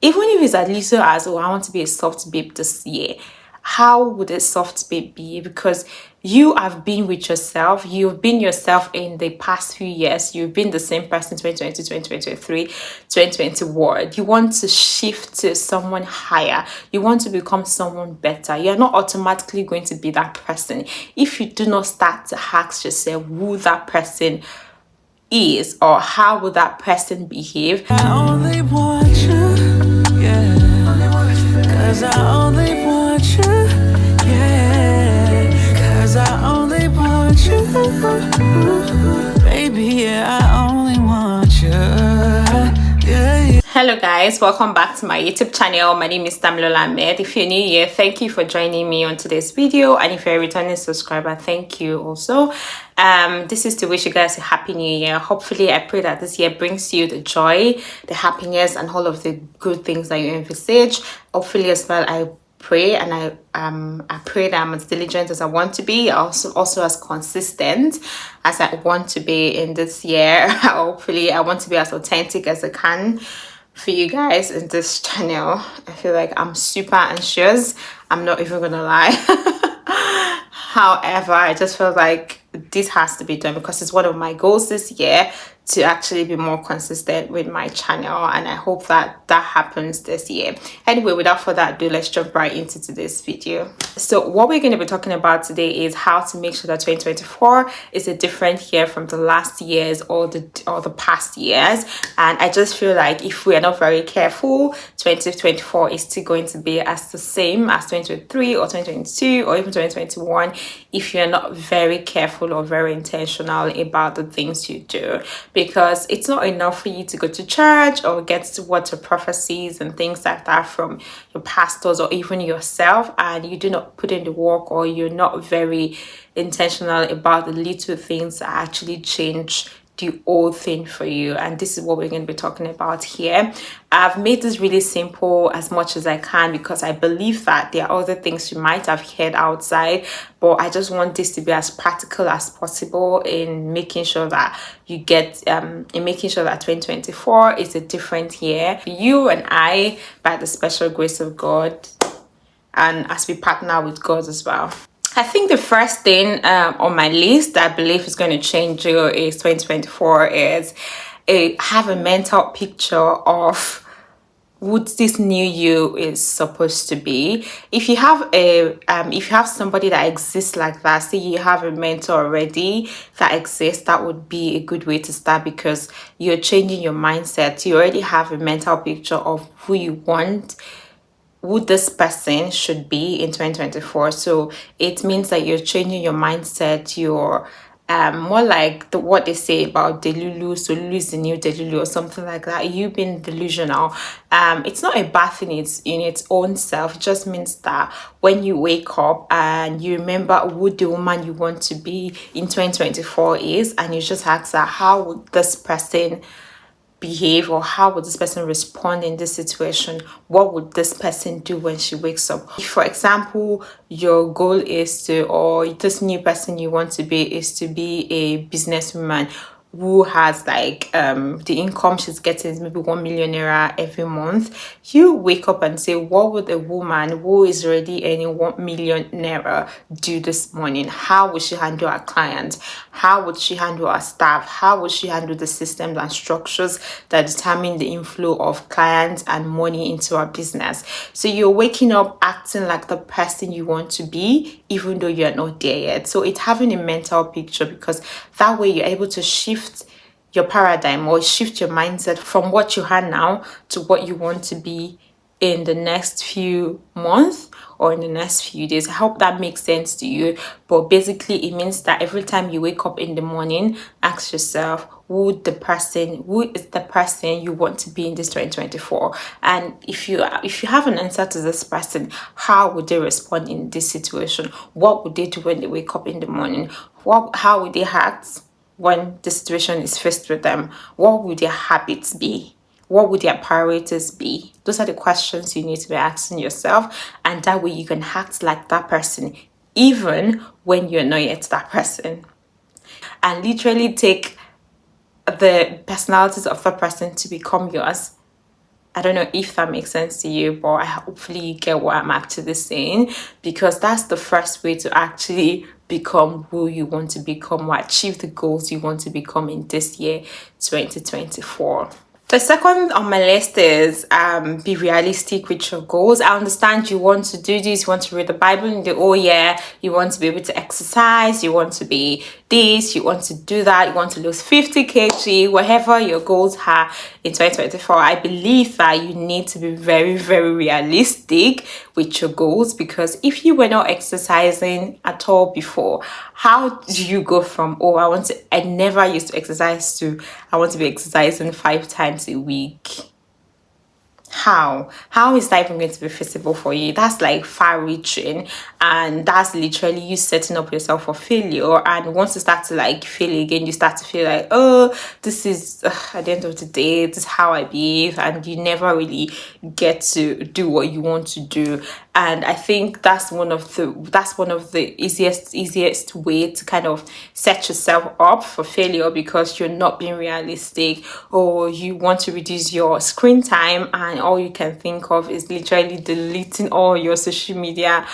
Even if it's as little as, oh, I want to be a soft babe this year. How would a soft babe be? Because you have been with yourself, you've been yourself in the past few years, you've been the same person 2020, 2023, 2021. You want to shift to someone higher, you want to become someone better. You're not automatically going to be that person if you do not start to ask yourself who that person is or how would that person behave. I only want you, yeah. 'Cause I only want you, yeah. 'Cause I only want you, baby, yeah. I only want you, yeah. Hello guys, welcome back to my YouTube channel. My name is Damilola Ahmed. If you're new here, thank you for joining me on today's video, and if you're a returning subscriber, thank you also. This is to wish you guys a happy new year. Hopefully, I pray that this year brings you the joy, the happiness, and all of the good things that you envisage. Hopefully as well, I pray and I pray that I'm as diligent as I want to be, also as consistent as I want to be in this year. Hopefully I want to be as authentic as I can for you guys in this channel. I feel like I'm super anxious, I'm not even gonna lie. However, I just feel like this has to be done because it's one of my goals this year to actually be more consistent with my channel, and I hope that that happens this year. Anyway, without further ado, let's jump right into today's video. So what we're going to be talking about today is how to make sure that 2024 is a different year from the last years or the past years. And I just feel like if we are not very careful, 2024 is still going to be as the same as 2023 or 2022 or even 2021 if you're not very careful or very intentional about the things you do. Because it's not enough for you to go to church or get to watch the prophecies and things like that from your pastors or even yourself, and you do not put in the work, or you're not very intentional about the little things that actually change the whole thing for you. And this is what we're going to be talking about here. I've made this really simple as much as I can because I believe that there are other things you might have heard outside, but I just want this to be as practical as possible in making sure that you get in making sure that 2024 is a different year for you and I, by the special grace of God, and as we partner with God as well. I think the first thing on my list that I believe is going to change you is 2024 is have a mental picture of what this new you is supposed to be. If you have somebody that exists like that, say you have a mentor already that exists, that would be a good way to start because you're changing your mindset. You already have a mental picture of who you want, who this person should be in 2024. So it means that you're changing your mindset. You're more like what they say about Delulu. So Lulu is the new Delulu or something like that. You've been delusional. It's not a bad thing. It's in its own self. It just means that when you wake up and you remember who the woman you want to be in 2024 is, and you just ask her, how would this person behave, or how would this person respond in this situation? What would this person do when she wakes up? If, for example, your goal is to, or this new person you want to be is to be a businesswoman who has like the income she's getting is maybe 1 million naira every month, you wake up and say, what would a woman who is already earning 1 million naira do this morning? How would she handle her clients? How would she handle her staff? How would she handle the systems and structures that determine the inflow of clients and money into her business? So you're waking up acting like the person you want to be, even though you're not there yet. So it's having a mental picture, because that way you're able to shift your paradigm or shift your mindset from what you are now to what you want to be in the next few months or in the next few days. I hope that makes sense to you. But basically it means that every time you wake up in the morning, ask yourself, who is the person you want to be in this 2024? And if you have an answer to this person, how would they respond in this situation? What would they do when they wake up in the morning? How would they act when the situation is faced with them? What would their habits be? What would their priorities be? Those are the questions you need to be asking yourself, and that way you can act like that person even when you're not yet that person, and literally take the personalities of that person to become yours, I don't know if that makes sense to you, but hopefully you get what I'm actually saying, because that's the first way to actually become who you want to become or achieve the goals you want to become in this year 2024. The second on my list is be realistic with your goals. I understand you want to do this, you want to read the Bible in the whole year, you want to be able to exercise, you want to be this, you want to do that, you want to lose 50 kg, whatever your goals are in 2024. I believe that you need to be very, very realistic with your goals, because if you were not exercising at all before, how do you go from, oh, I never used to exercise, to I want to be exercising 5 times a week? How is that even going to be feasible for you? That's like far reaching, and that's literally you setting up yourself for failure. And once you start to like fail again, you start to feel like, oh, this is at the end of the day, this is how I behave, and you never really get to do what you want to do. And I think that's one of the easiest way to kind of set yourself up for failure, because you're not being realistic, or you want to reduce your screen time and all you can think of is literally deleting all your social media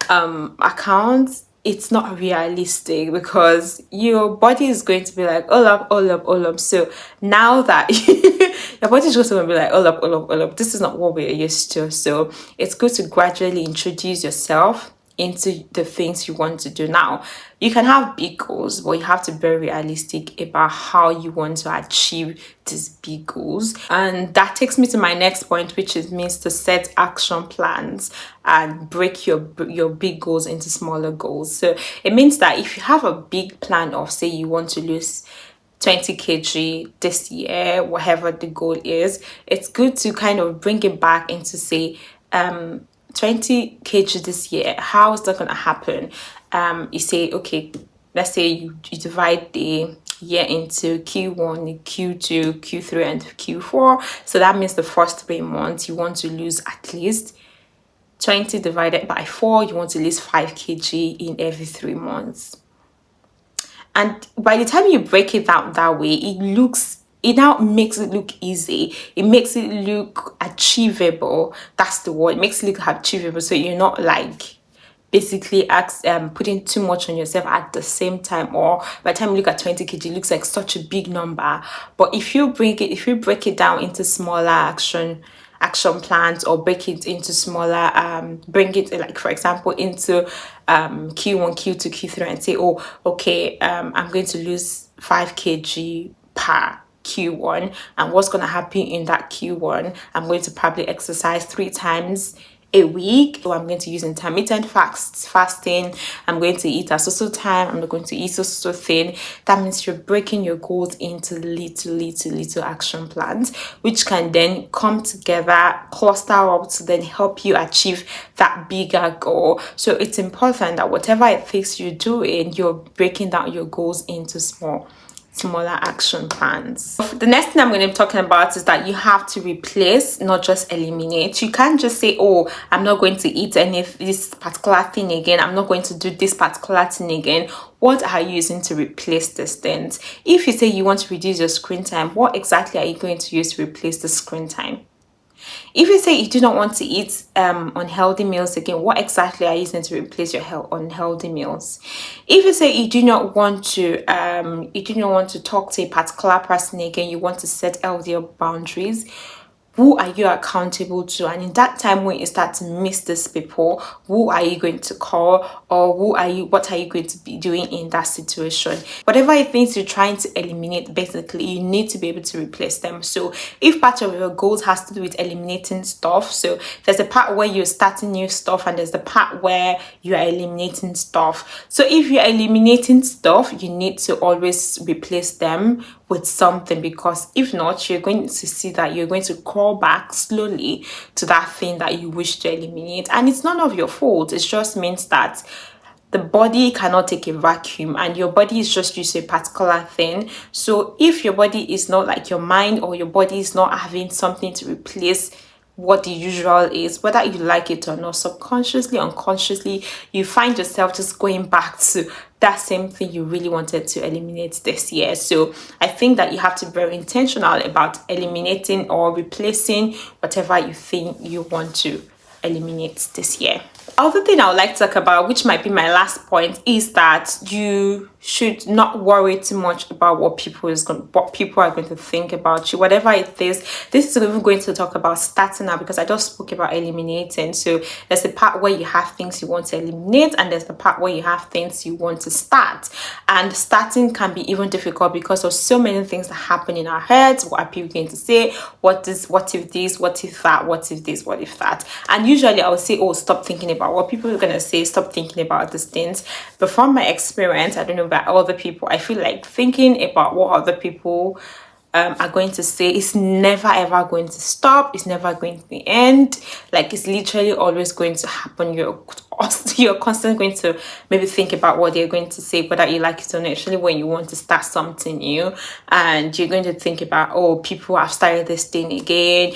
accounts. It's not realistic, because your body is going to be like, all up. So now that your body is just going to be like, all up. This is not what we're used to. So it's good to gradually introduce yourself into the things you want to do. Now, you can have big goals, but you have to be very realistic about how you want to achieve these big goals. And that takes me to my next point, which means to set action plans and break your big goals into smaller goals. So it means that if you have a big plan of, say, you want to lose 20 kg this year, whatever the goal is, it's good to kind of bring it back into, say, 20 kg this year. How is that going to happen? You say, okay, let's say you divide the year into Q1, Q2, Q3, and Q4. So that means the first 3 months you want to lose at least 20 divided by 4. You want to lose 5 kg in every 3 months. And by the time you break it down that way, it now makes it look easy. It makes it look achievable. That's the word. It makes it look achievable. So you're not like basically putting too much on yourself at the same time, or by the time you look at 20 kg, it looks like such a big number. But if you break it down into smaller action plans, or break it into smaller bring it, like, for example, into Q1, Q2, Q3, and say, oh, okay, I'm going to lose 5 kg per Q1, and what's going to happen in that Q1, I'm going to probably exercise 3 times a week, or I'm going to use intermittent fasting. I'm going to eat at so time. I'm not going to eat so thin. That means you're breaking your goals into little action plans, which can then come together, cluster up to then help you achieve that bigger goal. So it's important that whatever it takes you're doing, you're breaking down your goals into smaller action plans. The next thing I'm going to be talking about is that you have to replace, not just eliminate. You can't just say, oh, I'm not going to eat any of this particular thing again, I'm not going to do this particular thing again. What are you using to replace these things? If you say you want to reduce your screen time, what exactly are you going to use to replace the screen time? If you say you do not want to eat unhealthy meals again, what exactly are you using to replace your unhealthy meals? If you say you do not want to talk to a particular person again, you want to set healthier boundaries, who are you accountable to? And in that time when you start to miss these people, who are you going to call, or what are you going to be doing in that situation? Whatever it is you're trying to eliminate, basically you need to be able to replace them. So if part of your goals has to do with eliminating stuff, so there's a part where you're starting new stuff, and there's the part where you are eliminating stuff. So if you're eliminating stuff, you need to always replace them with something, because if not, you're going to see that you're going to crawl back slowly to that thing that you wish to eliminate. And it's none of your fault. It just means that the body cannot take a vacuum, and your body is just used to a particular thing. So if your body is not like your mind, or your body is not having something to replace what the usual is, whether you like it or not. Subconsciously, unconsciously, you find yourself just going back to that same thing you really wanted to eliminate this year. So I think that you have to be very intentional about eliminating or replacing whatever you think you want to eliminate this year. Other thing I would like to talk about, which might be my last point, is that you should not worry too much about what people are going to think about you, whatever it is. This is even going to talk about starting now, because I just spoke about eliminating. So there's the part where you have things you want to eliminate, and there's the part where you have things you want to start. And starting can be even difficult because of so many things that happen in our heads. What are people going to say? What if this, what if that, what if this, what if that? And usually I would say, oh, stop thinking about what people are going to say, stop thinking about these things. But from my experience, I don't know about other people, I feel like thinking about what other people are going to say is never ever going to stop. It's never going to end. Like, it's literally always going to happen. You're constantly going to maybe think about what they're going to say, whether you like it or not. Actually, when you want to start something new, and you're going to think about, oh, people have started this thing again,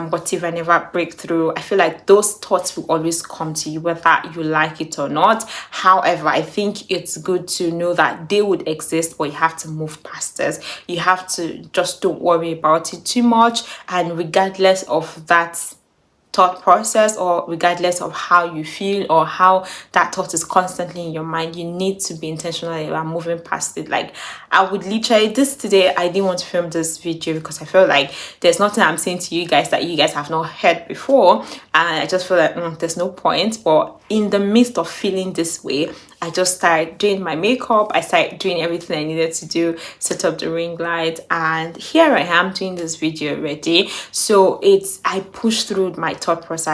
what if I never break through? I feel like those thoughts will always come to you, whether you like it or not. However, I think it's good to know that they would exist, but you have to move past this. You have to just don't worry about it too much, and regardless of that thought process, or regardless of how you feel or how that thought is constantly in your mind, you need to be intentional about moving past it. Like, I would literally, today I didn't want to film this video because I felt like there's nothing I'm saying to you guys that you guys have not heard before, and I just feel like there's no point. But in the midst of feeling this way, I just started doing my makeup. I started doing everything I needed to do, set up the ring light, and here I am doing this video already. So I pushed through my thought process.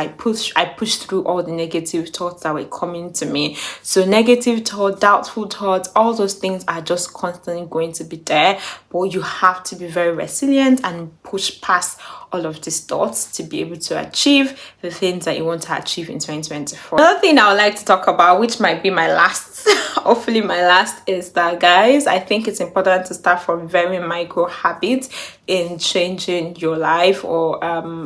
I pushed through all the negative thoughts that were coming to me. So negative thoughts, doubtful thoughts, all those things are just constantly going to be there, but you have to be very resilient and push past all of these thoughts to be able to achieve the things that you want to achieve in 2024. Another thing I would like to talk about, which might be my last, hopefully my last, is that, guys, I think it's important to start from very micro habits in changing your life or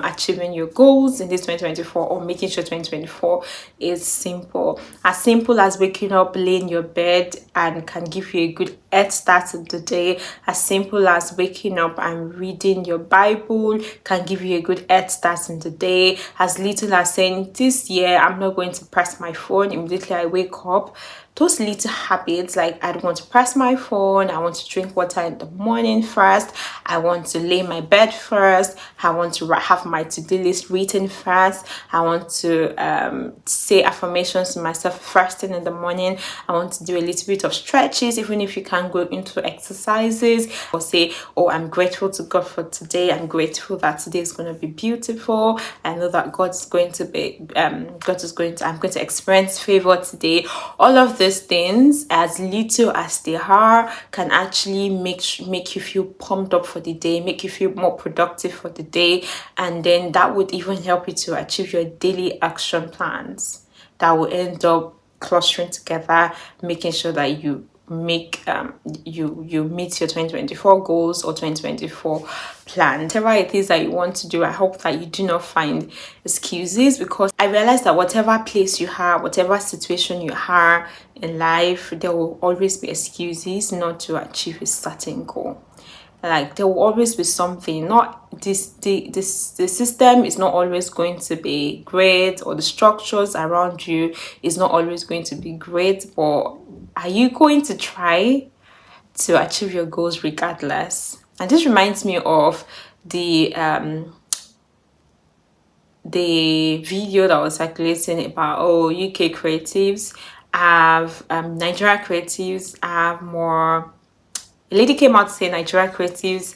achieving your goals in this 2024, or making sure 2024 is simple. As simple as waking up, laying your bed, and can give you a good head start of the day. As simple as waking up and reading your Bible can give you a good head start in the day. As little as saying, this year I'm not going to press my phone immediately I wake up. Those little habits, like, I don't want to press my phone, I want to drink water in the morning first, I want to lay my bed first, I want to have my to-do list written first, I want to say affirmations to myself first thing in the morning, I want to do a little bit of stretches, even if you can't go into exercises, or say, oh, I'm grateful to God for today, I'm grateful that today is going to be beautiful, I know that I'm going to experience favor today. All of these things, as little as they are, can actually make you feel pumped up for the day, make you feel more productive for the day, and then that would even help you to achieve your daily action plans that will end up clustering together, making sure that you you meet your 2024 goals or 2024 plan. Whatever it is that you want to do, I hope that you do not find excuses, because I realize that whatever place you are, whatever situation you are in life, there will always be excuses not to achieve a certain goal. Like, there will always be something. Not the system is not always going to be great, or the structures around you is not always going to be great, but are you going to try to achieve your goals regardless? And this reminds me of the video that was circulating about, UK creatives have Nigeria creatives have more. A lady came out to say Nigeria creatives,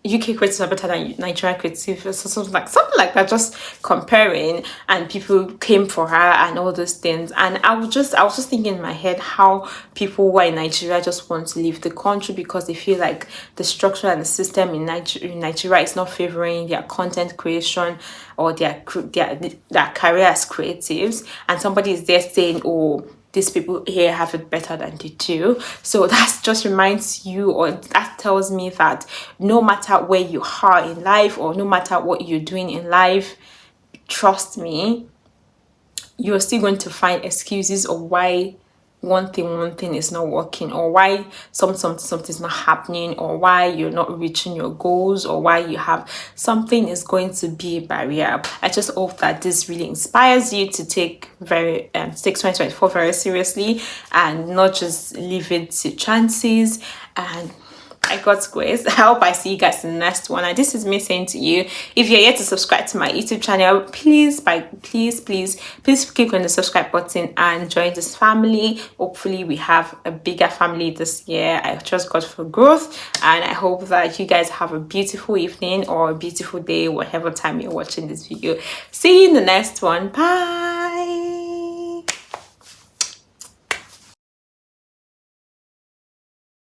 UK creatives are better than Nigeria creatives, or something like that, just comparing, and people came for her and all those things. And I was just thinking in my head how people who are in Nigeria just want to leave the country because they feel like the structure and the system in Nigeria is not favoring their content creation or their career as creatives, and somebody is there saying, oh, these people here have it better than they do. So that just reminds you, or that tells me that no matter where you are in life, or no matter what you're doing in life, trust me, you're still going to find excuses of why one thing is not working, or why something's not happening, or why you're not reaching your goals, or why you have something is going to be a barrier. I just hope that this really inspires you to take 2024 very seriously, and not just leave it to chances. And by God's grace, I hope I see you guys in the next one. And this is me saying to you, if you're yet to subscribe to my YouTube channel, please click on the subscribe button and join this family. Hopefully we have a bigger family this year. I trust God for growth, and I hope that you guys have a beautiful evening or a beautiful day, whatever time you're watching this video. See you in the next one. Bye.